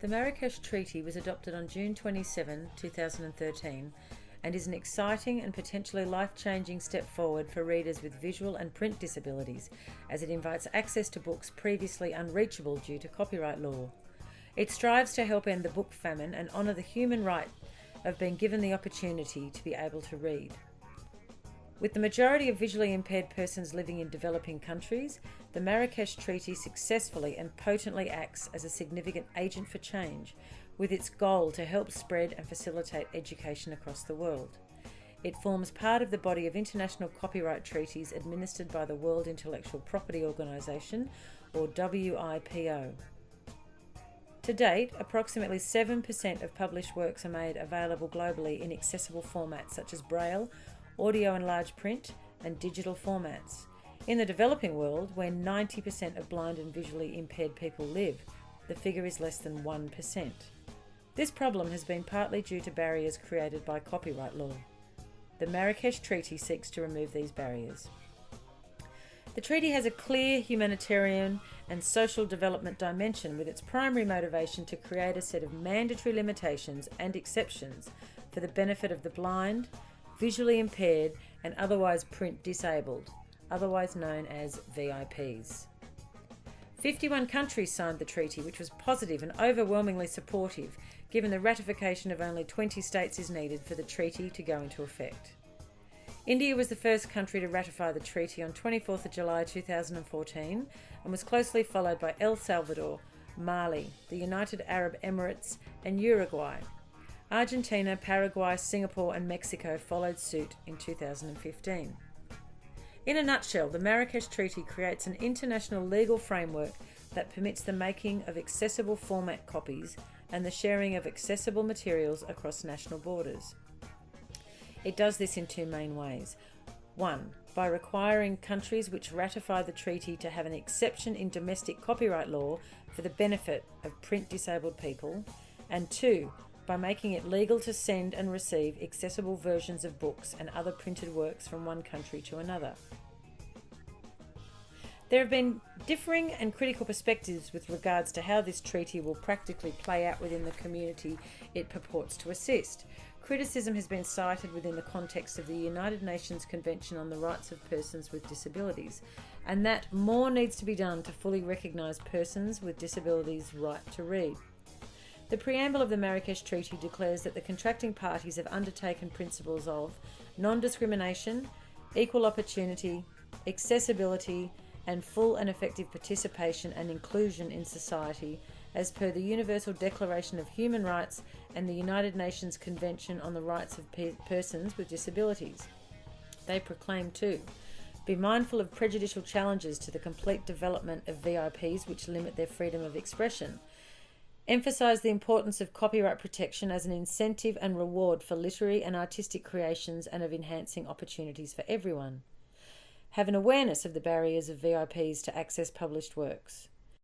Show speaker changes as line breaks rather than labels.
The Marrakesh Treaty was adopted on June 27, 2013, and is an exciting and potentially life-changing step forward for readers with visual and print disabilities, as it invites access to books previously unreachable due to copyright law. It strives to help end the book famine and honour the human right of being given the opportunity to be able to read. With the majority of visually impaired persons living in developing countries, the Marrakesh Treaty successfully and potently acts as a significant agent for change, with its goal to help spread and facilitate education across the world. It forms part of the body of international copyright treaties administered by the World Intellectual Property Organization, or WIPO. To date, approximately 7% of published works are made available globally in accessible formats such as Braille, audio and large print, and digital formats. In the developing world, where 90% of blind and visually impaired people live, the figure is less than 1%. This problem has been partly due to barriers created by copyright law. The Marrakesh Treaty seeks to remove these barriers. The treaty has a clear humanitarian and social development dimension, with its primary motivation to create a set of mandatory limitations and exceptions for the benefit of the blind, visually impaired and otherwise print disabled, otherwise known as VIPs. 51 countries signed the treaty, which was positive and overwhelmingly supportive, given the ratification of only 20 states is needed for the treaty to go into effect. India was the first country to ratify the treaty on 24th of July 2014 and was closely followed by El Salvador, Mali, the United Arab Emirates and Uruguay. Argentina, Paraguay, Singapore and Mexico followed suit in 2015. In a nutshell, the Marrakesh Treaty creates an international legal framework that permits the making of accessible format copies and the sharing of accessible materials across national borders. It does this in two main ways. One, by requiring countries which ratify the treaty to have an exception in domestic copyright law for the benefit of print disabled people, and two, by making it legal to send and receive accessible versions of books and other printed works from one country to another. There have been differing and critical perspectives with regards to how this treaty will practically play out within the community it purports to assist. Criticism has been cited within the context of the United Nations Convention on the Rights of Persons with Disabilities, and that more needs to be done to fully recognise persons with disabilities' right to read. The preamble of the Marrakesh Treaty declares that the contracting parties have undertaken principles of non-discrimination, equal opportunity, accessibility, and full and effective participation and inclusion in society, as per the Universal Declaration of Human Rights and the United Nations Convention on the Rights of Persons with Disabilities. They proclaim too, be mindful of prejudicial challenges to the complete development of VIPs which limit their freedom of expression. Emphasise the importance of copyright protection as an incentive and reward for literary and artistic creations and of enhancing opportunities for everyone. Have an awareness of the barriers of VIPs to access published works.